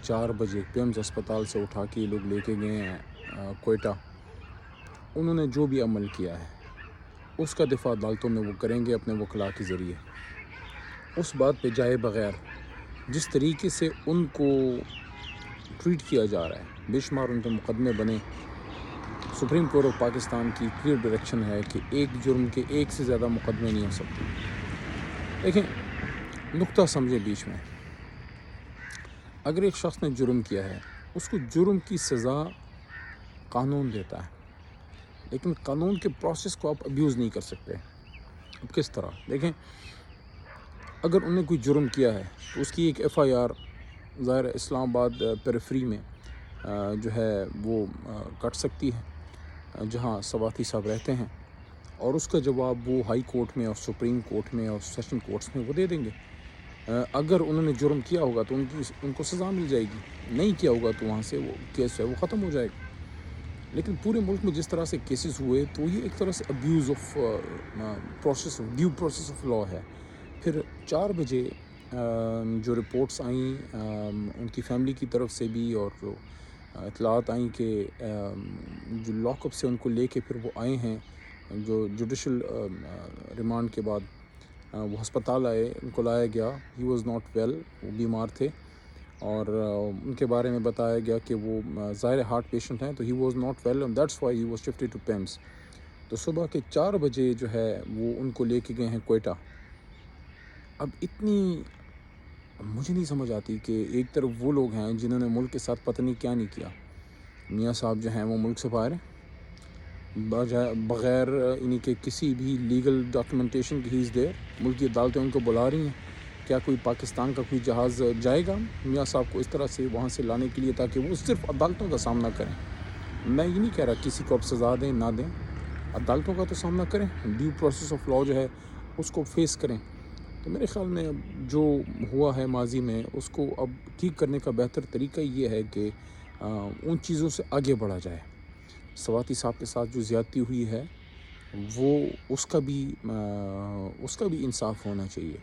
4 بجے پیمز اسپتال سے اٹھا کے یہ لوگ لے کے گئے ہیں کوئٹہ. انہوں نے جو بھی عمل کیا ہے اس کا دفاع عدالتوں میں وہ کریں گے اپنے وکلاء کے ذریعے. اس بات پہ جائے بغیر جس طریقے سے ان کو ٹریٹ کیا جا رہا ہے، بے شمار ان پہ مقدمے بنے. سپریم کورٹ آف پاکستان کی کلیئر ڈائریکشن ہے کہ ایک جرم کے ایک سے زیادہ مقدمے نہیں ہو سکتے. دیکھیں، نقطہ سمجھیں بیچ میں. اگر ایک شخص نے جرم کیا ہے اس کو جرم کی سزا قانون دیتا ہے، لیکن قانون کے پروسیس کو آپ ابیوز نہیں کر سکتے. اب کس طرح؟ دیکھیں، اگر انہوں نے کوئی جرم کیا ہے تو اس کی ایک ایف آئی آر ظاہر اسلام آباد پیریفری میں جو ہے وہ کٹ سکتی ہے جہاں سواتی صاحب رہتے ہیں، اور اس کا جواب وہ ہائی کورٹ میں اور سپریم کورٹ میں اور سیشن کورٹس میں وہ دے دیں گے. اگر انہوں نے جرم کیا ہوگا تو ان کو سزا مل جائے گی، نہیں کیا ہوگا تو وہاں سے وہ کیس ہے وہ ختم ہو جائے گا. لیکن پورے ملک میں جس طرح سے کیسز ہوئے تو یہ ایک طرح سے abuse of process, due process of law ہے. پھر 4 بجے جو رپورٹس آئیں ان کی فیملی کی طرف سے بھی، اور جو اطلاعات آئیں کہ جو لاک اپ سے ان کو لے کے پھر وہ آئے ہیں، جو جوڈیشل ریمانڈ کے بعد وہ ہسپتال آئے، ان کو لایا گیا. ہی واز ناٹ ویل، وہ بیمار تھے، اور ان کے بارے میں بتایا گیا کہ وہ ظاہر ہارٹ پیشنٹ ہیں تو he was not well and that's why he was shifted to PIMS. تو صبح کے 4 بجے جو ہے وہ ان کو لے کے گئے ہیں کوئٹہ. اب اتنی مجھے نہیں سمجھ آتی کہ ایک طرف وہ لوگ ہیں جنہوں نے ملک کے ساتھ پتہ نہیں کیا نہیں کیا. میاں صاحب جو ہیں وہ ملک سے باہر ہیں بغیر انہی کے کسی بھی لیگل ڈاکیومنٹیشن کی. ہی از دیئر، ملک کی عدالتیں ان کو بلا رہی ہیں. کیا کوئی پاکستان کا کوئی جہاز جائے گا میاں صاحب کو اس طرح سے وہاں سے لانے کے لیے تاکہ وہ صرف عدالتوں کا سامنا کریں؟ میں یہ نہیں کہہ رہا کسی کو اب سزا دیں نہ دیں، عدالتوں کا تو سامنا کریں، ڈیو پروسیس آف لا جو ہے اس کو فیس کریں. تو میرے خیال میں جو ہوا ہے ماضی میں اس کو اب ٹھیک کرنے کا بہتر طریقہ یہ ہے کہ ان چیزوں سے آگے بڑھا جائے. سواتی صاحب کے ساتھ جو زیادتی ہوئی ہے وہ اس کا بھی انصاف ہونا چاہیے.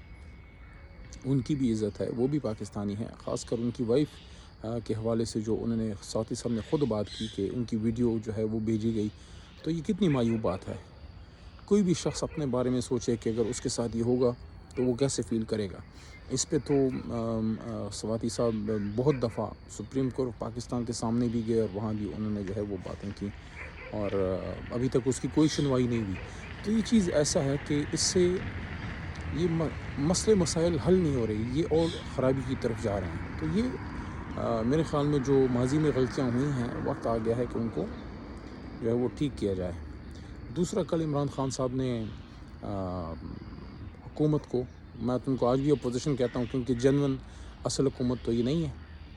ان کی بھی عزت ہے، وہ بھی پاکستانی ہیں. خاص کر ان کی وائف کے حوالے سے جو انہوں نے سواتی صاحب نے خود بات کی کہ ان کی ویڈیو جو ہے وہ بھیجی گئی، تو یہ کتنی مایوب بات ہے. کوئی بھی شخص اپنے بارے میں سوچے کہ اگر اس کے ساتھ یہ ہوگا تو وہ کیسے فیل کرے گا. اس پہ تو سواتی صاحب بہت دفعہ سپریم کورٹ آف پاکستان کے سامنے بھی گئے اور وہاں بھی انہوں نے جو ہے وہ باتیں کی، اور ابھی تک اس کی کوئی سنوائی نہیں ہوئی. تو یہ چیز ایسا ہے کہ اس سے یہ مسئلے مسائل حل نہیں ہو رہی، یہ اور خرابی کی طرف جا رہے ہیں. تو یہ میرے خیال میں جو ماضی میں غلطیاں ہوئی ہیں وقت آ گیا ہے کہ ان کو جو ہے وہ ٹھیک کیا جائے. دوسرا، کل عمران خان صاحب نے حکومت کو، میں تو ان کو آج بھی اپوزیشن کہتا ہوں کیونکہ جنون اصل حکومت تو یہ نہیں ہے،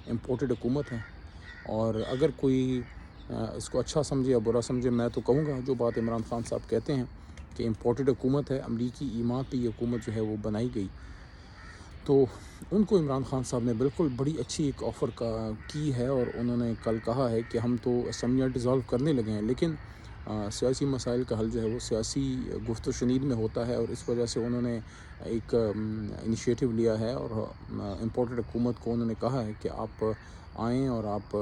امپورٹڈ حکومت ہے. اور اگر کوئی اس کو اچھا سمجھے یا برا سمجھے، میں تو کہوں گا جو بات عمران خان صاحب کہتے ہیں کہ امپورٹڈ حکومت ہے، امریکی ایمان پہ یہ حکومت جو ہے وہ بنائی گئی. تو ان کو عمران خان صاحب نے بالکل بڑی اچھی ایک آفر کی ہے، اور انہوں نے کل کہا ہے کہ ہم تو اسمبلیاں ڈیزالو کرنے لگے ہیں، لیکن سیاسی مسائل کا حل جو ہے وہ سیاسی گفت و شنید میں ہوتا ہے. اور اس وجہ سے انہوں نے ایک انیشیٹو لیا ہے، اور امپورٹڈ حکومت کو انہوں نے کہا ہے کہ آپ آئیں اور آپ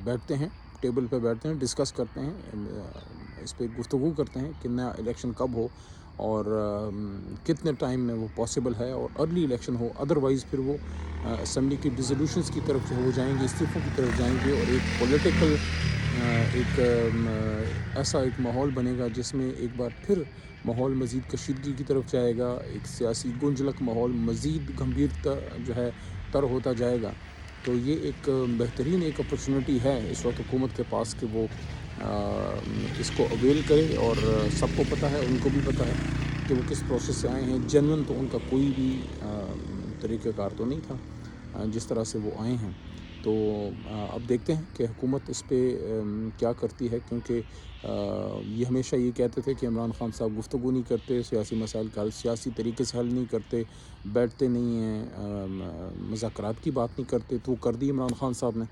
بیٹھتے ہیں، ٹیبل پہ بیٹھتے ہیں، ڈسکس کرتے ہیں، اس پہ گفتگو کرتے ہیں کہ نیا الیکشن کب ہو اور کتنے ٹائم میں وہ پاسبل ہے، اور ارلی الیکشن ہو. ادروائز پھر وہ اسمبلی کی ڈیزولوشنز کی طرف جو ہو جائیں گے، استعفوں کی طرف جائیں گے، اور ایک پولیٹیکل ایک ایسا ایک ماحول بنے گا جس میں ایک بار پھر ماحول مزید کشیدگی کی طرف جائے گا. ایک سیاسی گنجلک ماحول مزید گمبھیرتا جو ہے تر ہوتا جائے گا. تو یہ ایک بہترین ایک اپرچونٹی ہے اس وقت حکومت کے پاس کہ وہ اس کو اویل کرے. اور سب کو پتہ ہے، ان کو بھی پتہ ہے کہ وہ کس پروسیس سے آئے ہیں. جنون تو ان کا کوئی بھی طریقہ کار تو نہیں تھا جس طرح سے وہ آئے ہیں. تو اب دیکھتے ہیں کہ حکومت اس پہ کیا کرتی ہے، کیونکہ یہ ہمیشہ یہ کہتے تھے کہ عمران خان صاحب گفتگو نہیں کرتے، سیاسی مسائل کا حل سیاسی طریقے سے حل نہیں کرتے، بیٹھتے نہیں ہیں، مذاکرات کی بات نہیں کرتے. تو وہ کر دی عمران خان صاحب نے.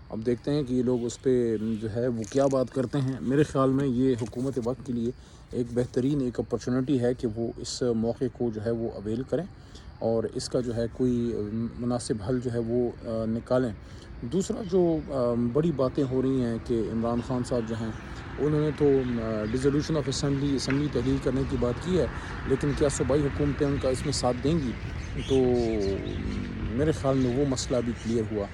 اب دیکھتے ہیں کہ یہ لوگ اس پہ جو ہے وہ کیا بات کرتے ہیں. میرے خیال میں یہ حکومت وقت کے لیے ایک بہترین ایک اپرچونٹی ہے کہ وہ اس موقع کو جو ہے وہ اویل کریں اور اس کا جو ہے کوئی مناسب حل جو ہے وہ نکالیں۔ دوسرا جو بڑی باتیں ہو رہی ہیں کہ عمران خان صاحب جو ہیں انہوں نے تو ڈیزولوشن آف اسمبلی تحلیل کرنے کی بات کی ہے، لیکن کیا صوبائی حکومتیں ان کا اس میں ساتھ دیں گی؟ تو میرے خیال میں وہ مسئلہ بھی کلیئر ہوا۔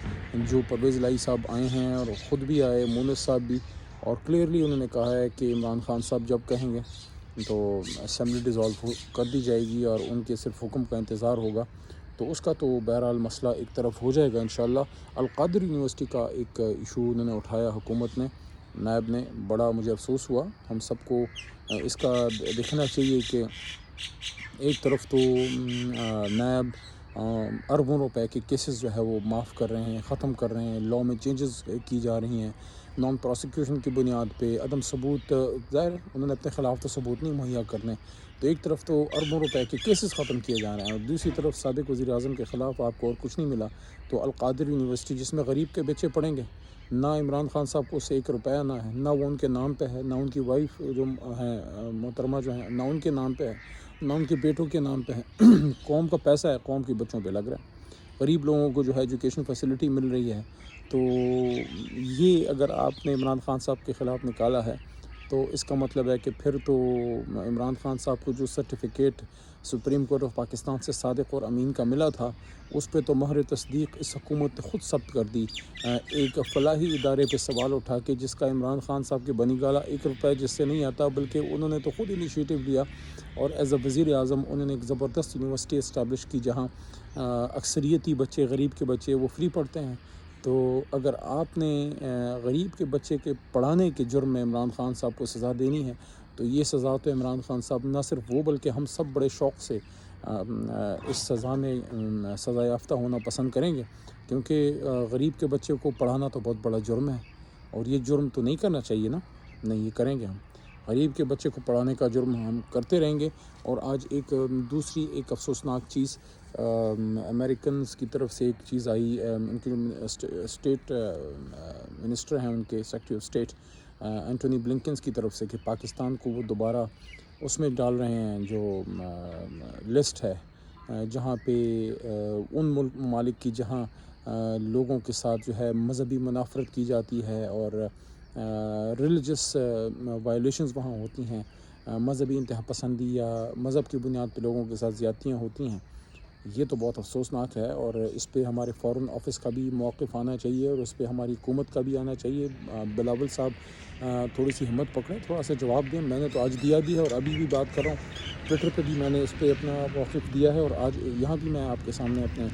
جو پرویز الہی صاحب آئے ہیں اور خود بھی آئے، مونس صاحب بھی، اور کلیئرلی انہوں نے کہا ہے کہ عمران خان صاحب جب کہیں گے تو اسمبلی ڈیزالو کر دی جائے گی اور ان کے صرف حکم کا انتظار ہوگا۔ تو اس کا تو بہرحال مسئلہ ایک طرف ہو جائے گا انشاءاللہ۔ القادری یونیورسٹی کا ایک ایشو انہوں نے اٹھایا حکومت نے، نائب نے، بڑا مجھے افسوس ہوا۔ ہم سب کو اس کا دیکھنا چاہیے کہ ایک طرف تو نائب اربوں روپے کے کیسز جو ہے وہ معاف کر رہے ہیں، ختم کر رہے ہیں، لاء میں چینجز کی جا رہی ہیں نان پروسیکیوشن کی بنیاد پہ، عدم ثبوت، ظاہر انہوں نے اپنے خلاف تو ثبوت نہیں مہیا کرنے، تو ایک طرف تو اربوں روپے کے کیسز ختم کیے جا رہے ہیں اور دوسری طرف سابق وزیر اعظم کے خلاف آپ کو اور کچھ نہیں ملا۔ تو القادری یونیورسٹی جس میں غریب کے بچے پڑھیں گے، نہ عمران خان صاحب کو اس سے 1 روپیہ نہ ہے، نہ وہ ان کے نام پہ ہے، نہ ان کی وائف جو ہیں محترمہ جو ہیں نہ ان کے نام پہ ہے، نہ ان کے بیٹوں کے نام پہ ہے۔ قوم کا پیسہ ہے، قوم کے بچوں پہ لگ رہا ہے، غریب لوگوں کو جو ہے ایجوکیشن فیسلٹی مل رہی ہے۔ تو یہ اگر آپ نے عمران خان صاحب کے خلاف نکالا ہے تو اس کا مطلب ہے کہ پھر تو عمران خان صاحب کو جو certificate supreme court of Pakistan سے صادق اور امین کا ملا تھا، اس پہ تو مہر تصدیق اس حکومت نے خود ثبت کر دی۔ ایک فلاحی ادارے پہ سوال اٹھا کے جس کا عمران خان صاحب کے بنی گالا 1 روپے جس سے نہیں آتا، بلکہ انہوں نے تو خود انیشیٹو لیا اور ایز اے وزیر اعظم انہوں نے ایک زبردست یونیورسٹی اسٹیبلش کی جہاں اکثریتی بچے، غریب کے بچے وہ فری پڑھتے ہیں۔ تو اگر آپ نے غریب کے بچے کے پڑھانے کے جرم میں عمران خان صاحب کو سزا دینی ہے تو یہ سزا تو عمران خان صاحب نہ صرف وہ بلکہ ہم سب بڑے شوق سے اس سزا میں سزا یافتہ ہونا پسند کریں گے، کیونکہ غریب کے بچے کو پڑھانا تو بہت بڑا جرم ہے اور یہ جرم تو نہیں کرنا چاہیے نا، نہیں یہ کریں گے ہم، غریب کے بچے کو پڑھانے کا جرم ہم کرتے رہیں گے۔ اور آج ایک دوسری ایک افسوسناک چیز امریکنز کی طرف سے ایک چیز آئی، ان کے اسٹیٹ منسٹر ہیں، ان کے سیکریٹری آف اسٹیٹ اینٹونی بلنکنز کی طرف سے، کہ پاکستان کو وہ دوبارہ اس میں ڈال رہے ہیں جو لسٹ ہے جہاں پہ ان ممالک کی جہاں لوگوں کے ساتھ جو ہے مذہبی منافرت کی جاتی ہے اور ریلیجس وائلیشنز وہاں ہوتی ہیں، مذہبی انتہا پسندی یا مذہب کی بنیاد پہ لوگوں کے ساتھ زیادتیاں ہوتی ہیں۔ یہ تو بہت افسوسناک ہے اور اس پہ ہمارے فورن آفس کا بھی موقف آنا چاہیے اور اس پہ ہماری حکومت کا بھی آنا چاہیے۔ بلاول صاحب تھوڑی سی ہمت پکڑیں، تھوڑا سا جواب دیں۔ میں نے تو آج دیا بھی ہے اور ابھی بھی بات کر رہا ہوں، ٹویٹر پہ بھی میں نے اس پہ اپنا موقف دیا ہے اور آج یہاں بھی میں آپ کے سامنے اپنے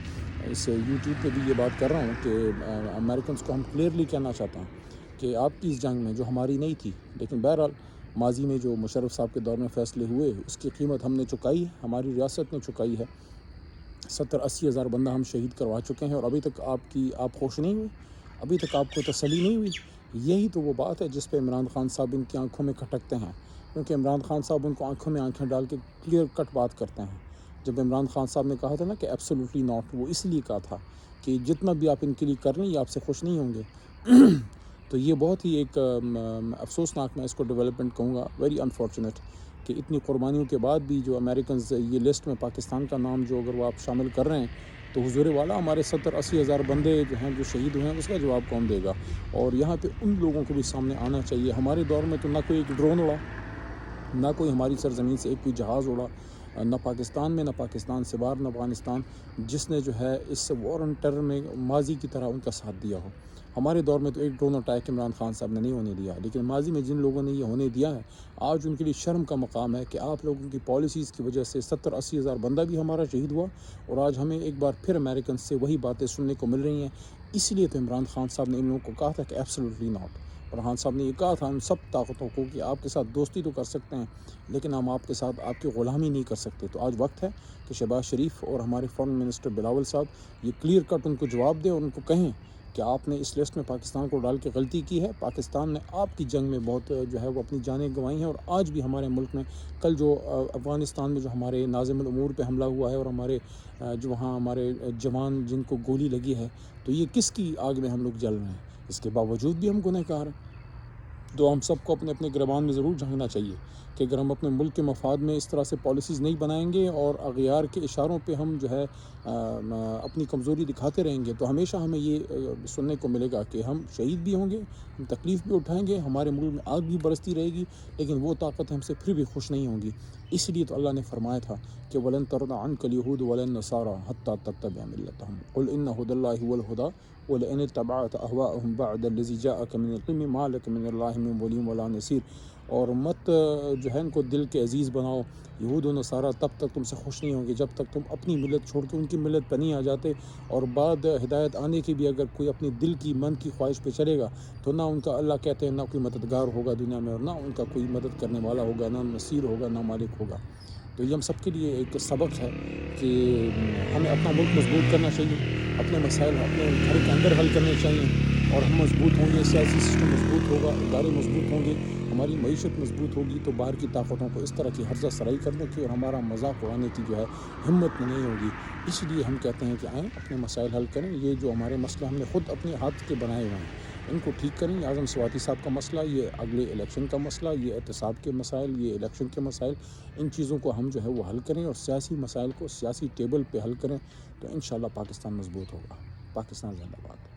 اس یوٹیوب پہ بھی یہ بات کر رہا ہوں کہ امریکنز کو ہم کلیئرلی کہنا چاہتا ہوں کہ آپ کی اس جنگ میں جو ہماری نہیں تھی، لیکن بہرحال ماضی میں جو مشرف صاحب کے دور میں فیصلے ہوئے اس کی قیمت ہم نے چکائی ہے، ہماری ریاست نے چکائی ہے۔ 70-80 ہزار بندہ ہم شہید کروا چکے ہیں اور ابھی تک آپ خوش نہیں ہوئے، ابھی تک آپ کو تسلی نہیں ہوئی۔ یہی تو وہ بات ہے جس پہ عمران خان صاحب ان کی آنکھوں میں کھٹکتے ہیں، کیونکہ عمران خان صاحب ان کو آنکھوں میں آنکھیں ڈال کے کلیئر کٹ بات کرتے ہیں۔ جب عمران خان صاحب نے کہا تھا نا کہ ایبسولوٹلی ناٹ، وہ اس لیے کہا تھا کہ جتنا بھی آپ ان کے لیے کر لیں یہ آپ سے خوش نہیں ہوں گے۔ تو یہ بہت ہی ایک افسوسناک، میں اس کو ڈیولپمنٹ کہوں گا، ویری انفارچونیٹ، کہ اتنی قربانیوں کے بعد بھی جو امریکنز یہ لسٹ میں پاکستان کا نام جو اگر وہ آپ شامل کر رہے ہیں تو حضور والا ہمارے 70-80 ہزار بندے جو ہیں جو شہید ہوئے ہیں اس کا جواب کون دے گا؟ اور یہاں پہ ان لوگوں کو بھی سامنے آنا چاہیے۔ ہمارے دور میں تو نہ کوئی ایک ڈرون اڑا، نہ کوئی ہماری سرزمین سے ایک کوئی جہاز اڑا، نہ پاکستان میں، نہ پاکستان سے باہر، نہ افغانستان، جس نے جو ہے اس وار اینڈ ٹیرر میں ماضی کی طرح ان کا ساتھ دیا ہو۔ ہمارے دور میں تو ایک ڈرون اٹیک عمران خان صاحب نے نہیں ہونے دیا، لیکن ماضی میں جن لوگوں نے یہ ہونے دیا ہے آج ان کے لیے شرم کا مقام ہے کہ آپ لوگوں کی پالیسیز کی وجہ سے 70-80 ہزار بندہ بھی ہمارا شہید ہوا اور آج ہمیں ایک بار پھر امریکن سے وہی باتیں سننے کو مل رہی ہیں۔ اس لیے تو عمران خان صاحب نے ان لوگوں کو کہا تھا کہ ایبسولوٹلی ناٹ، اور خان صاحب نے یہ کہا تھا ان سب طاقتوں کو کہ آپ کے ساتھ دوستی تو کر سکتے ہیں لیکن ہم آپ کے ساتھ آپ کی غلامی نہیں کر سکتے۔ تو آج وقت ہے کہ شہباز شریف اور ہمارے فارن منسٹر بلاول صاحب یہ کلیئر کٹ ان کو جواب دیں اور ان کو کہیں کہ آپ نے اس لسٹ میں پاکستان کو ڈال کے غلطی کی ہے۔ پاکستان نے آپ کی جنگ میں بہت جو ہے وہ اپنی جانیں گنوائی ہیں اور آج بھی ہمارے ملک میں، کل جو افغانستان میں جو ہمارے ناظم الامور پہ حملہ ہوا ہے اور ہمارے جو وہاں ہمارے جوان جن کو گولی لگی ہے، تو یہ کس کی آگ میں ہم لوگ جل رہے ہیں؟ اس کے باوجود بھی ہم گنہگار ہیں۔ تو ہم سب کو اپنے اپنے گریبان میں ضرور جھانکنا چاہیے کہ اگر ہم اپنے ملک کے مفاد میں اس طرح سے پالیسیز نہیں بنائیں گے اور اغیار کے اشاروں پہ ہم جو ہے اپنی کمزوری دکھاتے رہیں گے تو ہمیشہ ہمیں یہ سننے کو ملے گا کہ ہم شہید بھی ہوں گے، ہم تکلیف بھی اٹھائیں گے، ہمارے ملک میں آگ بھی برستی رہے گی، لیکن وہ طاقت ہم سے پھر بھی خوش نہیں ہوں گی۔ اس لیے تو اللہ نے فرمایا تھا کہ وَلَن تَرْضَ عَنْكَ الْيَهُودُ وَلَا النَّصَارَىٰ حَتَّىٰ تَتَّبِعَ مِلَّتَهُمْ قُلْ إِنَّ هُدَى اللَّهِ هُوَ الْهُدَىٰ وَلَئِنِ اتَّبَعْتَ أَهْوَاءَهُمْ بَعْدَ الَّذِي جَاءَكَ مِنَ الْعِلْمِ مَا لَكَ مِنَ اللَّهِ مِنْ وَلِيٍّ وَلَا نَصِيرٍ۔ اور مت جو ہے ان کو دل کے عزیز بناؤ، یہود و نصارہ تب تک تم سے خوش نہیں ہوں گے جب تک تم اپنی ملت چھوڑ کے ان کی ملت پہ نہیں آ جاتے، اور بعد ہدایت آنے کی بھی اگر کوئی اپنی دل کی من کی خواہش پہ چلے گا تو نہ ان کا اللہ کہتے ہیں نہ کوئی مددگار ہوگا دنیا میں، اور نہ ان کا کوئی مدد کرنے والا ہوگا، نہ نصیر ہوگا، نہ مالک ہوگا۔ تو یہ ہم سب کے لیے ایک سبق ہے کہ ہمیں اپنا ملک مضبوط کرنا چاہیے، اپنے مسائل اپنے گھر کے اندر حل کرنے چاہیے، اور ہم مضبوط ہوں گے، سیاسی سسٹم مضبوط ہوگا، ادارے مضبوط ہوں گے، ہماری معیشت مضبوط ہوگی تو باہر کی طاقتوں کو اس طرح کی ہرزہ سرائی کرنے کی اور ہمارا مذاق اڑانے کی جو ہے ہمت نہیں ہوگی۔ اس لیے ہم کہتے ہیں کہ آئیں اپنے مسائل حل کریں، یہ جو ہمارے مسئلے ہم نے خود اپنے ہاتھ کے بنائے ہوئے ہیں ان کو ٹھیک کریں۔ اعظم سواتی صاحب کا مسئلہ، یہ اگلے الیکشن کا مسئلہ، یہ احتساب کے مسائل، یہ الیکشن کے مسائل، ان چیزوں کو ہم جو ہے وہ حل کریں اور سیاسی مسائل کو سیاسی ٹیبل پہ حل کریں تو انشاءاللہ پاکستان مضبوط ہوگا۔ پاکستان زندہ باد۔